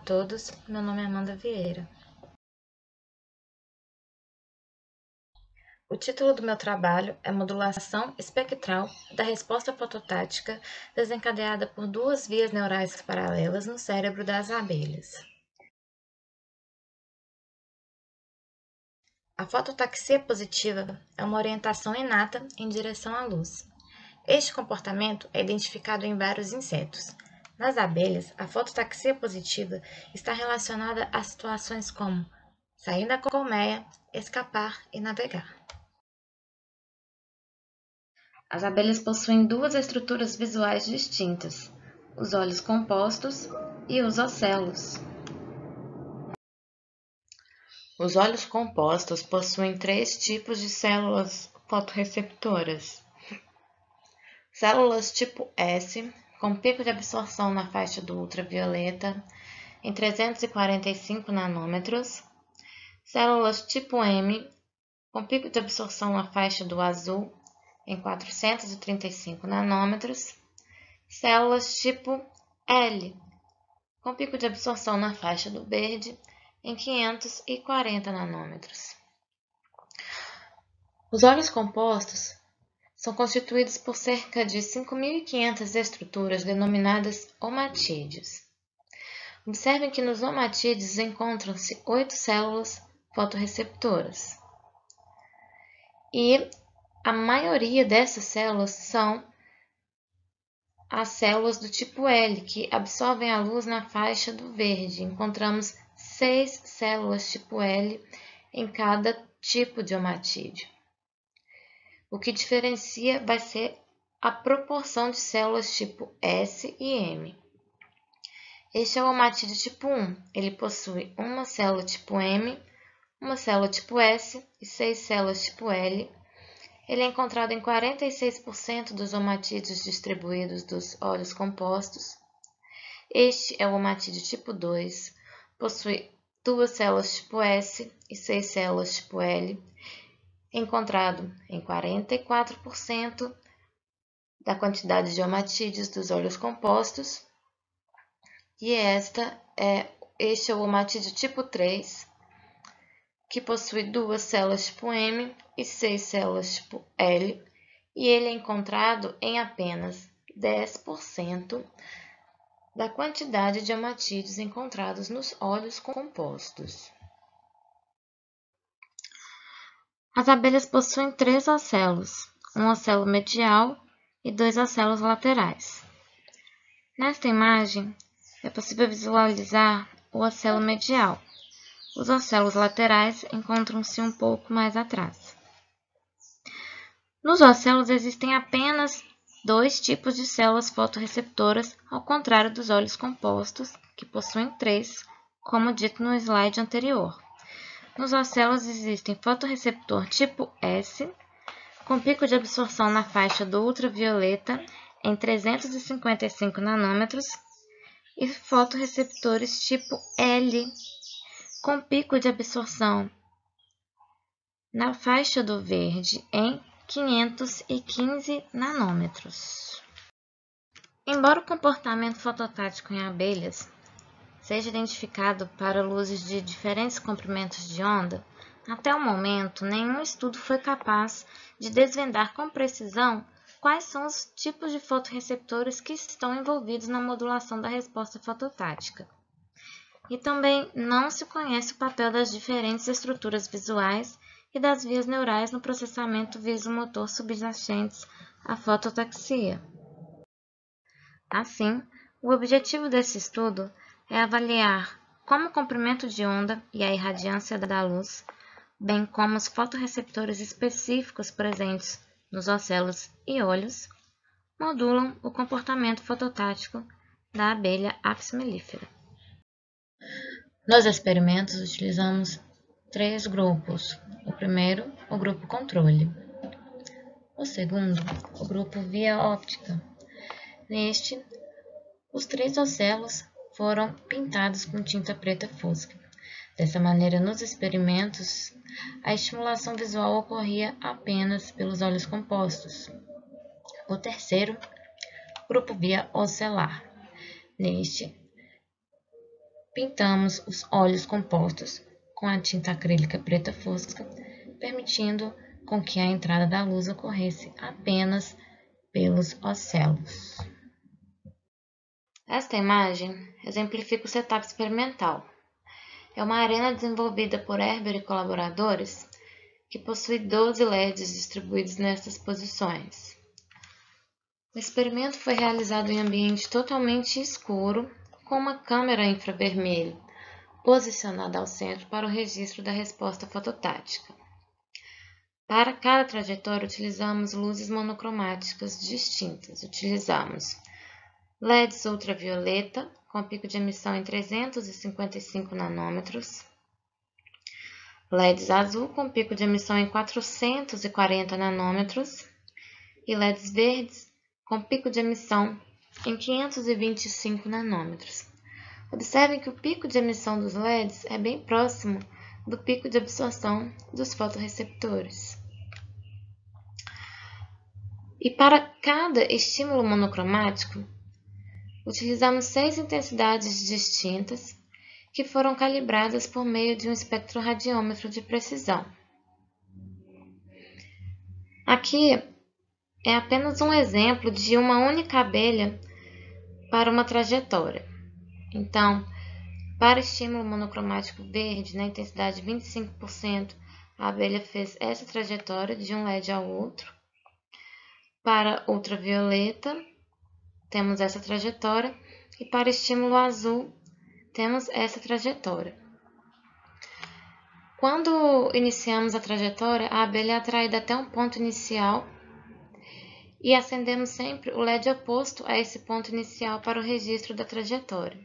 todos, meu nome é Amanda Vieira. O título do meu trabalho é Modulação espectral da resposta fototática desencadeada por duas vias neurais paralelas no cérebro das abelhas. A fototaxia positiva é uma orientação inata em direção à luz. Este comportamento é identificado em vários insetos. Nas abelhas, a fototaxia positiva está relacionada a situações como sair da colmeia, escapar e navegar. As abelhas possuem duas estruturas visuais distintas, os olhos compostos e os ocelos. Os olhos compostos possuem três tipos de células fotorreceptoras. Células tipo S, com pico de absorção na faixa do ultravioleta em 345 nanômetros. Células tipo M, com pico de absorção na faixa do azul em 435 nanômetros. Células tipo L, com pico de absorção na faixa do verde em 540 nanômetros. Os olhos compostos são constituídos por cerca de 5.500 estruturas denominadas omatídeos. Observem que nos omatídeos encontram-se 8 células fotorreceptoras. E a maioria dessas células são as células do tipo L, que absorvem a luz na faixa do verde. Encontramos 6 células tipo L em cada tipo de omatídeo. O que diferencia vai ser a proporção de células tipo S e M. Este é o omatídeo tipo 1. Ele possui uma célula tipo M, uma célula tipo S e 6 células tipo L. Ele é encontrado em 46% dos omatídeos distribuídos dos olhos compostos. Este é o omatídeo tipo 2, possui 2 células tipo S e 6 células tipo L, encontrado em 44% da quantidade de omatídeos dos olhos compostos. E este é o omatídeo tipo 3, que possui 2 células tipo M e 6 células tipo L, e ele é encontrado em apenas 10% da quantidade de omatídeos encontrados nos olhos compostos. As abelhas possuem 3 ocelos, um ocelo medial e 2 ocelos laterais. Nesta imagem, é possível visualizar o ocelo medial. Os ocelos laterais encontram-se um pouco mais atrás. Nos ocelos existem apenas 2 tipos de células fotorreceptoras, ao contrário dos olhos compostos, que possuem 3, como dito no slide anterior. Nos ocelos existem fotorreceptor tipo S, com pico de absorção na faixa do ultravioleta em 355 nanômetros, e fotorreceptores tipo L, com pico de absorção na faixa do verde em 515 nanômetros. Embora o comportamento fototático em abelhas seja identificado para luzes de diferentes comprimentos de onda, até o momento nenhum estudo foi capaz de desvendar com precisão quais são os tipos de fotorreceptores que estão envolvidos na modulação da resposta fototática. E também não se conhece o papel das diferentes estruturas visuais e das vias neurais no processamento visomotor subjacentes à fototaxia. Assim, o objetivo desse estudo é avaliar como o comprimento de onda e a irradiância da luz, bem como os fotorreceptores específicos presentes nos ocelos e olhos, modulam o comportamento fototático da abelha Apis mellifera. Nos experimentos, utilizamos 3 grupos. O primeiro, o grupo controle. O segundo, o grupo via óptica. Neste, os 3 ocelos foram pintados com tinta preta fosca. Dessa maneira, nos experimentos, a estimulação visual ocorria apenas pelos olhos compostos. O terceiro, grupo via ocelar. Neste, Pintamos os olhos compostos com a tinta acrílica preta fosca, permitindo com que a entrada da luz ocorresse apenas pelos ocelos. Esta imagem exemplifica o setup experimental. É uma arena desenvolvida por Herber e colaboradores que possui 12 LEDs distribuídos nestas posições. O experimento foi realizado em ambiente totalmente escuro, com uma câmera infravermelho posicionada ao centro para o registro da resposta fototática. Para cada trajetória, utilizamos luzes monocromáticas distintas. Utilizamos LEDs ultravioleta, com pico de emissão em 355 nanômetros, LEDs azul, com pico de emissão em 440 nanômetros, e LEDs verdes, com pico de emissão em 525 nanômetros. Observem que o pico de emissão dos LEDs é bem próximo do pico de absorção dos fotorreceptores. E para cada estímulo monocromático, utilizamos 6 intensidades distintas que foram calibradas por meio de um espectroradiômetro de precisão. Aqui é apenas um exemplo de uma única abelha para uma trajetória. Então, para estímulo monocromático verde, na intensidade 25%, a abelha fez essa trajetória de um LED ao outro. Para ultravioleta, temos essa trajetória. E para estímulo azul, temos essa trajetória. Quando iniciamos a trajetória, a abelha é atraída até um ponto inicial e acendemos sempre o LED oposto a esse ponto inicial para o registro da trajetória,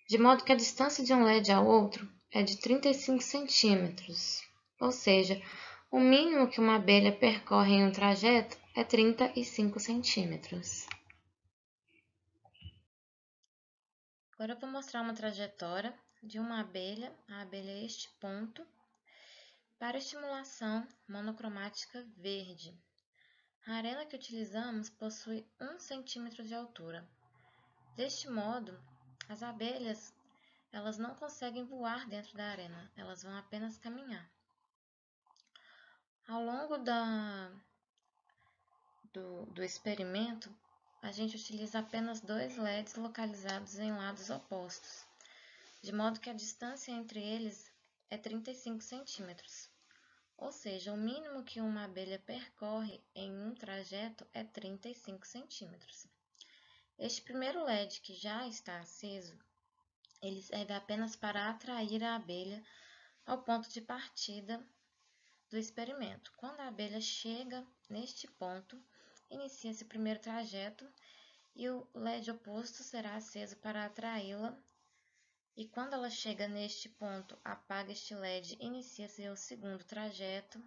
de modo que a distância de um LED ao outro é de 35 centímetros, ou seja, o mínimo que uma abelha percorre em um trajeto é 35 centímetros. Agora eu vou mostrar uma trajetória de uma abelha, a abelha a este ponto, para estimulação monocromática verde. A arena que utilizamos possui 1 centímetro de altura. Deste modo, as abelhas elas não conseguem voar dentro da arena, elas vão apenas caminhar. Ao longo do experimento, a gente utiliza apenas 2 LEDs localizados em lados opostos, de modo que a distância entre eles é 35 centímetros. Ou seja, o mínimo que uma abelha percorre em um trajeto é 35 centímetros. Este primeiro LED que já está aceso, ele serve apenas para atrair a abelha ao ponto de partida do experimento. Quando a abelha chega neste ponto, inicia-se o primeiro trajeto e o LED oposto será aceso para atraí-la. E quando ela chega neste ponto, apaga este LED, inicia-se o segundo trajeto,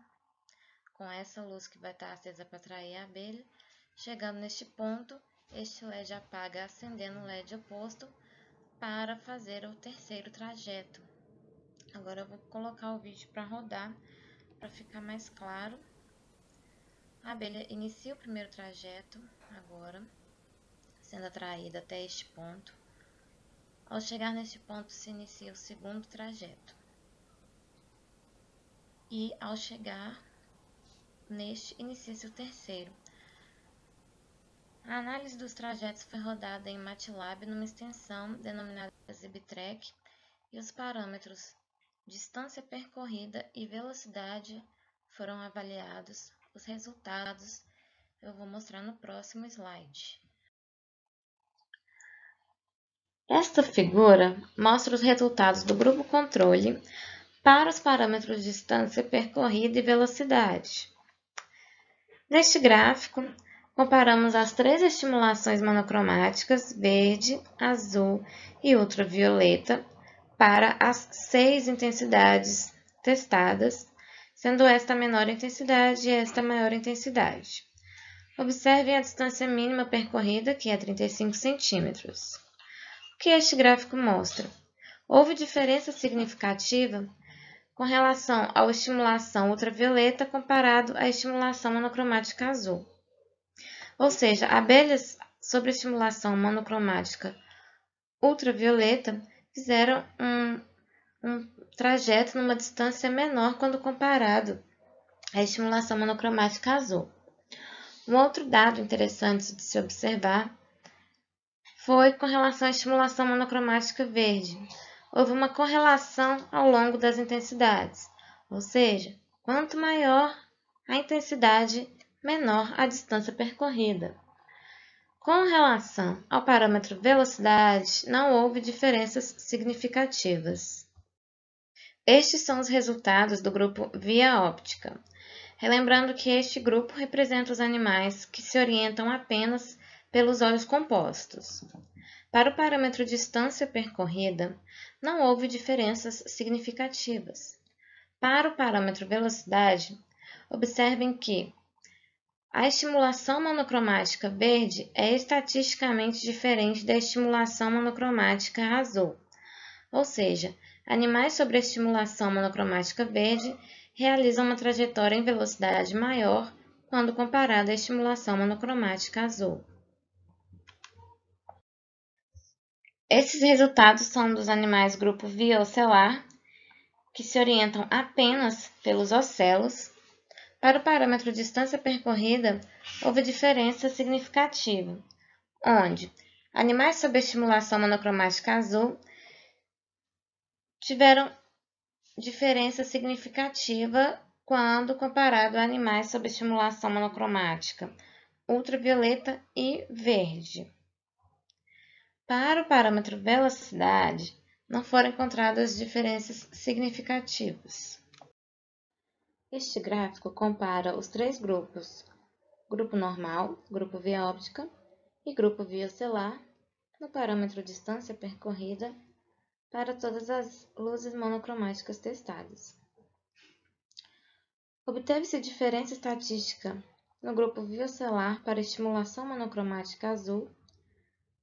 com essa luz que vai estar acesa para atrair a abelha. Chegando neste ponto, este LED apaga, acendendo o LED oposto para fazer o terceiro trajeto. Agora eu vou colocar o vídeo para rodar, para ficar mais claro. A abelha inicia o primeiro trajeto, agora, sendo atraída até este ponto. Ao chegar neste ponto, se inicia o segundo trajeto. E ao chegar neste, inicia-se o terceiro. A análise dos trajetos foi rodada em MATLAB numa extensão denominada ZipTrack e os parâmetros distância percorrida e velocidade foram avaliados. Os resultados eu vou mostrar no próximo slide. Esta figura mostra os resultados do grupo controle para os parâmetros de distância percorrida e velocidade. Neste gráfico, comparamos as 3 estimulações monocromáticas, verde, azul e ultravioleta, para as 6 intensidades testadas, sendo esta a menor intensidade e esta a maior intensidade. Observem a distância mínima percorrida, que é 35 centímetros. O que este gráfico mostra? Houve diferença significativa com relação à estimulação ultravioleta comparado à estimulação monocromática azul. Ou seja, abelhas sob estimulação monocromática ultravioleta fizeram um trajeto numa distância menor quando comparado à estimulação monocromática azul. Um outro dado interessante de se observar foi com relação à estimulação monocromática verde. Houve uma correlação ao longo das intensidades, ou seja, quanto maior a intensidade, menor a distância percorrida. Com relação ao parâmetro velocidade, não houve diferenças significativas. Estes são os resultados do grupo via óptica. Relembrando que este grupo representa os animais que se orientam apenas pelos olhos compostos. Para o parâmetro distância percorrida, não houve diferenças significativas. Para o parâmetro velocidade, observem que a estimulação monocromática verde é estatisticamente diferente da estimulação monocromática azul, ou seja, animais sob a estimulação monocromática verde realizam uma trajetória em velocidade maior quando comparada à estimulação monocromática azul. Esses resultados são dos animais grupo via ocelar, que se orientam apenas pelos ocelos. Para o parâmetro distância percorrida, houve diferença significativa, onde animais sob estimulação monocromática azul tiveram diferença significativa quando comparado a animais sob estimulação monocromática ultravioleta e verde. Para o parâmetro velocidade, não foram encontradas diferenças significativas. Este gráfico compara os três grupos, grupo normal, grupo via óptica e grupo via ocelar, no parâmetro distância percorrida para todas as luzes monocromáticas testadas. Obteve-se diferença estatística no grupo via ocelar para estimulação monocromática azul,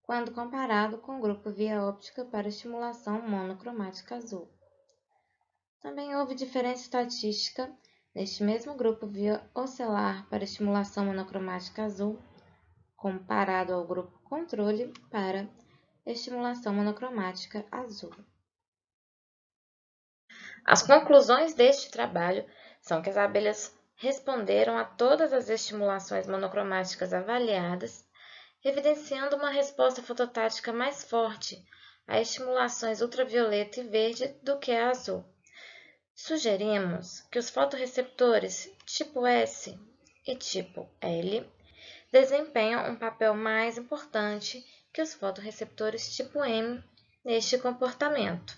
quando comparado com o grupo via óptica para estimulação monocromática azul. Também houve diferença estatística neste mesmo grupo via ocelar para estimulação monocromática azul, comparado ao grupo controle para estimulação monocromática azul. As conclusões deste trabalho são que as abelhas responderam a todas as estimulações monocromáticas avaliadas, evidenciando uma resposta fototática mais forte a estimulações ultravioleta e verde do que a azul. Sugerimos que os fotorreceptores tipo S e tipo L desempenham um papel mais importante que os fotorreceptores tipo M neste comportamento.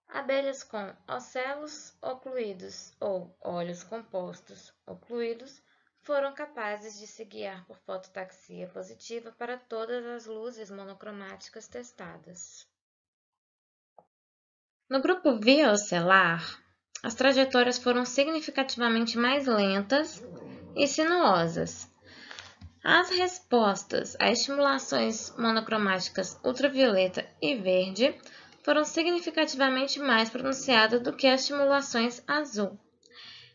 Abelhas com ocelos ocluídos ou olhos compostos ocluídos foram capazes de se guiar por fototaxia positiva para todas as luzes monocromáticas testadas. No grupo via ocelar, as trajetórias foram significativamente mais lentas e sinuosas. As respostas a estimulações monocromáticas ultravioleta e verde foram significativamente mais pronunciadas do que as estimulações azul.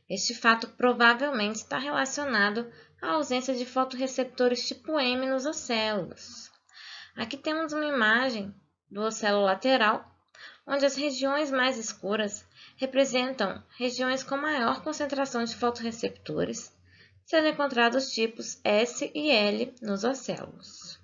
Este fato provavelmente está relacionado à ausência de fotorreceptores tipo M nos ocelos. Aqui temos uma imagem do ocelo lateral, onde as regiões mais escuras representam regiões com maior concentração de fotorreceptores, sendo encontrados os tipos S e L nos ocelos.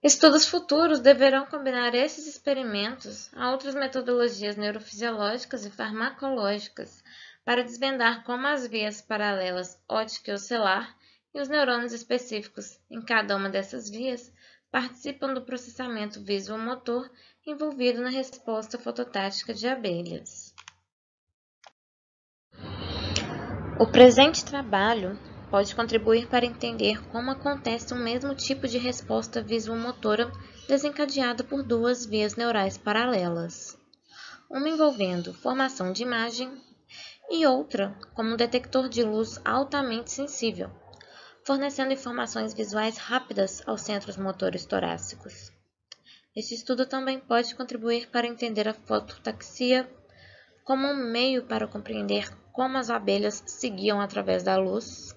Estudos futuros deverão combinar esses experimentos a outras metodologias neurofisiológicas e farmacológicas para desvendar como as vias paralelas óptica e ocelar e os neurônios específicos em cada uma dessas vias participam do processamento visuomotor envolvido na resposta fototática de abelhas. O presente trabalho pode contribuir para entender como acontece o mesmo tipo de resposta visuomotora desencadeada por duas vias neurais paralelas, uma envolvendo formação de imagem e outra como um detector de luz altamente sensível, fornecendo informações visuais rápidas aos centros motores torácicos. Este estudo também pode contribuir para entender a fototaxia como um meio para compreender como as abelhas se guiam através da luz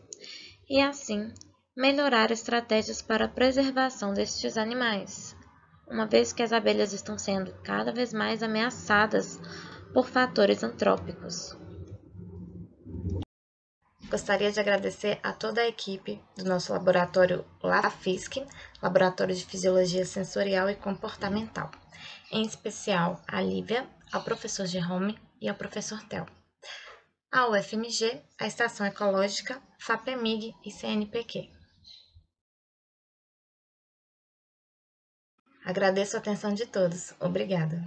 e, assim, melhorar estratégias para a preservação destes animais, uma vez que as abelhas estão sendo cada vez mais ameaçadas por fatores antrópicos. Gostaria de agradecer a toda a equipe do nosso laboratório LAFISC, Laboratório de Fisiologia Sensorial e Comportamental, em especial a Lívia, ao professor Jerome e ao professor Theo. A UFMG, a Estação Ecológica, FAPEMIG e CNPq. Agradeço a atenção de todos. Obrigada.